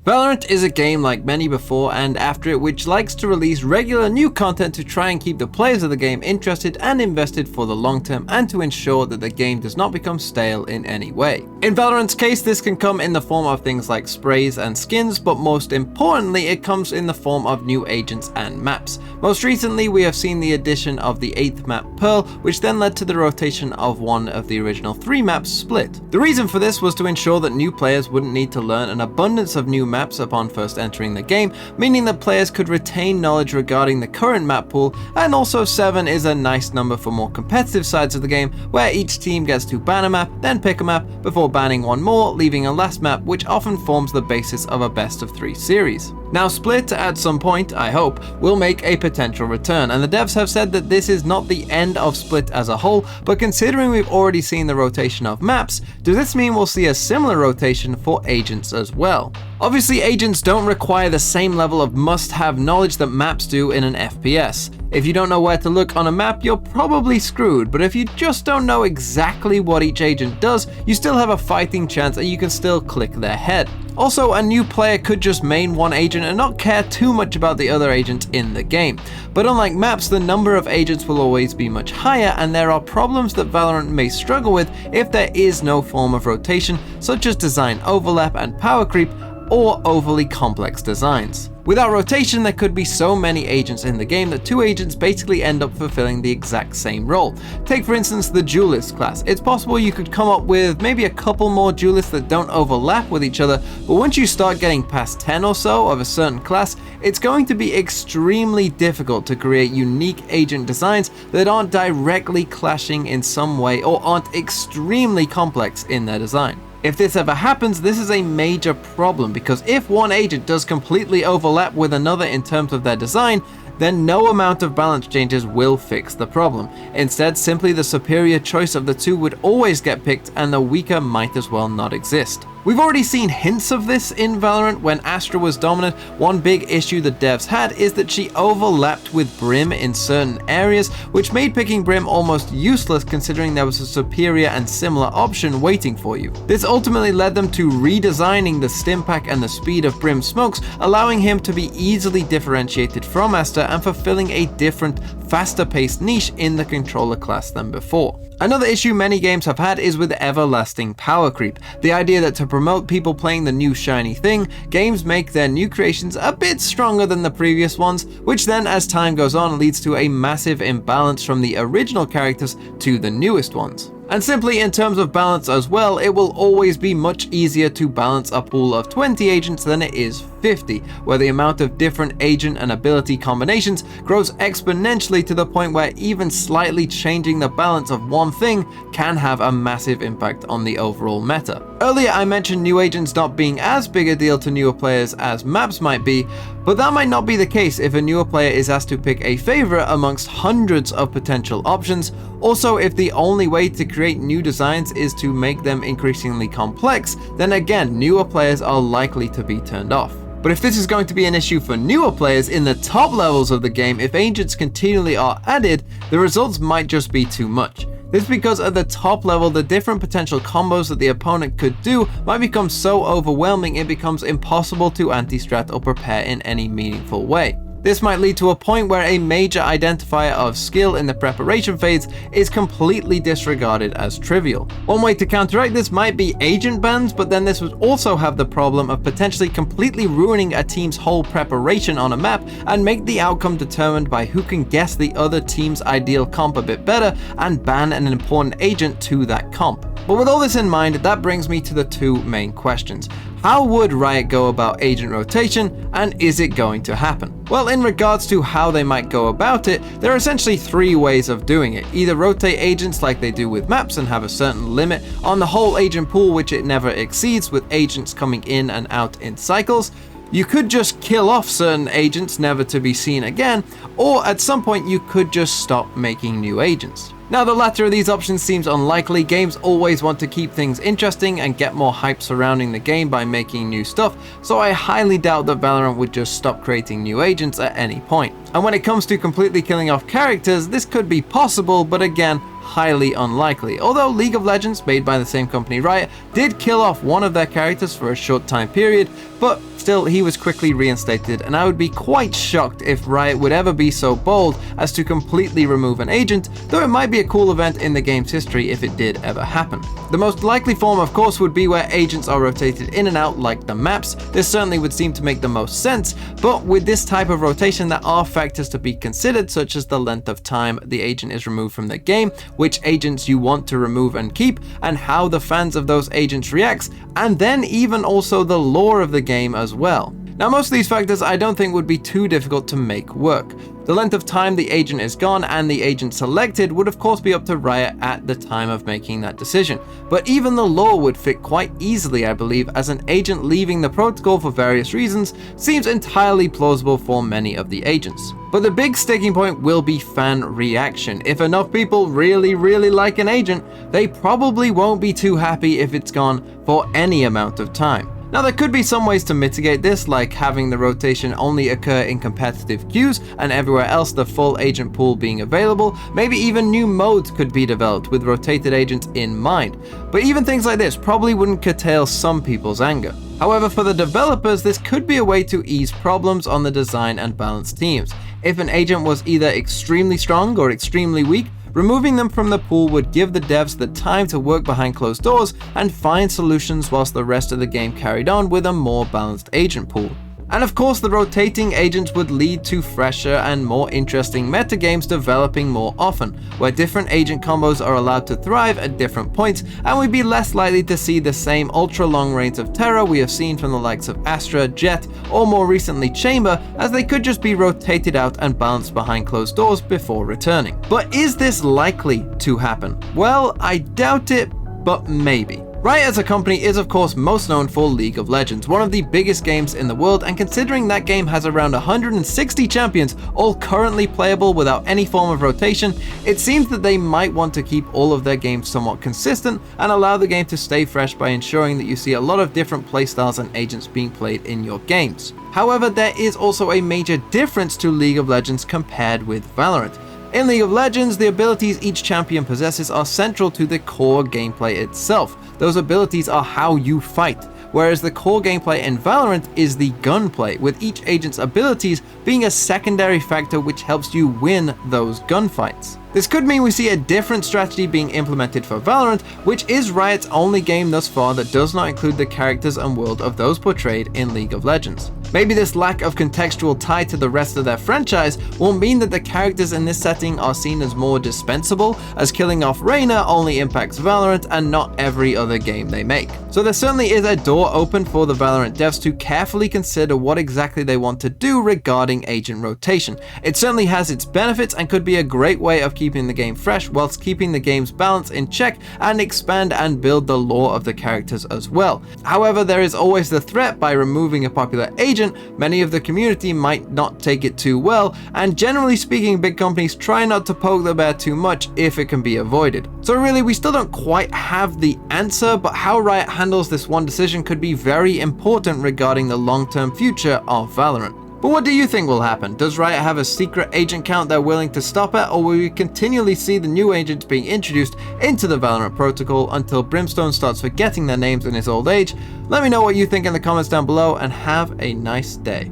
Valorant is a game like many before and after it which likes to release regular new content to try and keep the players of the game interested and invested for the long term and to ensure that the game does not become stale in any way. In Valorant's case, this can come in the form of things like sprays and skins, but most importantly it comes in the form of new agents and maps. Most recently we have seen the addition of the 8th map Pearl, which then led to the rotation of one of the original 3 maps, Split. The reason for this was to ensure that new players wouldn't need to learn an abundance of new maps upon first entering the game, meaning that players could retain knowledge regarding the current map pool, and also 7 is a nice number for more competitive sides of the game where each team gets to ban a map, then pick a map before banning one more, leaving a last map, which often forms the basis of a best of 3 series. Now Split, at some point, I hope, will make a potential return, and the devs have said that this is not the end of Split as a whole, but considering we've already seen the rotation of maps, does this mean we'll see a similar rotation for agents as well? Obviously agents don't require the same level of must-have knowledge that maps do in an FPS. If you don't know where to look on a map, you're probably screwed, but if you just don't know exactly what each agent does, you still have a fighting chance and you can still click their head. Also, a new player could just main one agent and not care too much about the other agents in the game. But unlike maps, the number of agents will always be much higher, and there are problems that Valorant may struggle with if there is no form of rotation, such as design overlap and power creep, or overly complex designs. Without rotation, there could be so many agents in the game that 2 agents basically end up fulfilling the exact same role. Take for instance the duelist class. It's possible you could come up with maybe a couple more duelists that don't overlap with each other, but once you start getting past 10 or so of a certain class, it's going to be extremely difficult to create unique agent designs that aren't directly clashing in some way or aren't extremely complex in their design. If this ever happens, this is a major problem, because if one agent does completely overlap with another in terms of their design, then no amount of balance changes will fix the problem. Instead, simply the superior choice of the 2 would always get picked and the weaker might as well not exist. We've already seen hints of this in Valorant. When Astra was dominant, one big issue the devs had is that she overlapped with Brim in certain areas, which made picking Brim almost useless considering there was a superior and similar option waiting for you. This ultimately led them to redesigning the stim pack and the speed of Brim's smokes, allowing him to be easily differentiated from Astra and fulfilling a different, faster paced niche in the controller class than before. Another issue many games have had is with everlasting power creep. The idea that to promote people playing the new shiny thing, games make their new creations a bit stronger than the previous ones, which then as time goes on leads to a massive imbalance from the original characters to the newest ones. And simply in terms of balance as well, it will always be much easier to balance a pool of 20 agents than it is 50, where the amount of different agent and ability combinations grows exponentially to the point where even slightly changing the balance of one thing can have a massive impact on the overall meta. Earlier I mentioned new agents not being as big a deal to newer players as maps might be, but that might not be the case if a newer player is asked to pick a favorite amongst hundreds of potential options. Also, if the only way to create new designs is to make them increasingly complex, then again, newer players are likely to be turned off. But if this is going to be an issue for newer players in the top levels of the game, if agents continually are added, the results might just be too much. This is because at the top level, the different potential combos that the opponent could do might become so overwhelming it becomes impossible to anti-strat or prepare in any meaningful way. This might lead to a point where a major identifier of skill in the preparation phase is completely disregarded as trivial. One way to counteract this might be agent bans, but then this would also have the problem of potentially completely ruining a team's whole preparation on a map and make the outcome determined by who can guess the other team's ideal comp a bit better and ban an important agent to that comp. But with all this in mind, that brings me to the 2 main questions. How would Riot go about agent rotation, and is it going to happen? Well, in regards to how they might go about it, there are essentially 3 ways of doing it. Either rotate agents like they do with maps and have a certain limit on the whole agent pool which it never exceeds, with agents coming in and out in cycles. You could just kill off certain agents never to be seen again, or at some point you could just stop making new agents. Now, the latter of these options seems unlikely. Games always want to keep things interesting and get more hype surrounding the game by making new stuff, so I highly doubt that Valorant would just stop creating new agents at any point. And when it comes to completely killing off characters, this could be possible, but again, highly unlikely. Although League of Legends, made by the same company Riot, did kill off one of their characters for a short time period, but Still, he was quickly reinstated, and I would be quite shocked if Riot would ever be so bold as to completely remove an agent, though it might be a cool event in the game's history if it did ever happen. The most likely form, of course, would be where agents are rotated in and out like the maps. This certainly would seem to make the most sense, but with this type of rotation there are factors to be considered, such as the length of time the agent is removed from the game, which agents you want to remove and keep, and how the fans of those agents reacts, and then even also the lore of the game as well. Now, most of these factors I don't think would be too difficult to make work. The length of time the agent is gone and the agent selected would of course be up to Riot at the time of making that decision, but even the lore would fit quite easily, I believe, as an agent leaving the protocol for various reasons seems entirely plausible for many of the agents. But the big sticking point will be fan reaction. If enough people really like an agent, they probably won't be too happy if it's gone for any amount of time. Now, there could be some ways to mitigate this, like having the rotation only occur in competitive queues and everywhere else the full agent pool being available. Maybe even new modes could be developed with rotated agents in mind. But even things like this probably wouldn't curtail some people's anger. However, for the developers, this could be a way to ease problems on the design and balance teams. If an agent was either extremely strong or extremely weak, removing them from the pool would give the devs the time to work behind closed doors and find solutions whilst the rest of the game carried on with a more balanced agent pool. And of course, the rotating agents would lead to fresher and more interesting metagames developing more often, where different agent combos are allowed to thrive at different points, and we'd be less likely to see the same ultra long reigns of terror we have seen from the likes of Astra, Jet, or more recently Chamber, as they could just be rotated out and balanced behind closed doors before returning. But is this likely to happen? Well, I doubt it, but maybe. Riot as a company is of course most known for League of Legends, one of the biggest games in the world, and considering that game has around 160 champions, all currently playable without any form of rotation, it seems that they might want to keep all of their games somewhat consistent and allow the game to stay fresh by ensuring that you see a lot of different playstyles and agents being played in your games. However, there is also a major difference to League of Legends compared with Valorant. In League of Legends, the abilities each champion possesses are central to the core gameplay itself. Those abilities are how you fight, whereas the core gameplay in Valorant is the gunplay, with each agent's abilities being a secondary factor which helps you win those gunfights. This could mean we see a different strategy being implemented for Valorant, which is Riot's only game thus far that does not include the characters and world of those portrayed in League of Legends. Maybe this lack of contextual tie to the rest of their franchise will mean that the characters in this setting are seen as more dispensable, as killing off Reyna only impacts Valorant and not every other game they make. So there certainly is a door open for the Valorant devs to carefully consider what exactly they want to do regarding agent rotation. It certainly has its benefits and could be a great way of keeping the game fresh whilst keeping the game's balance in check and expand and build the lore of the characters as well. However, there is always the threat by removing a popular agent. Many of the community might not take it too well, and generally speaking, big companies try not to poke the bear too much if it can be avoided. So really, we still don't quite have the answer, but how Riot handles this one decision could be very important regarding the long-term future of Valorant. But what do you think will happen? Does Riot have a secret agent count they're willing to stop at, or will we continually see the new agents being introduced into the Valorant protocol until Brimstone starts forgetting their names in his old age? Let me know what you think in the comments down below, and have a nice day.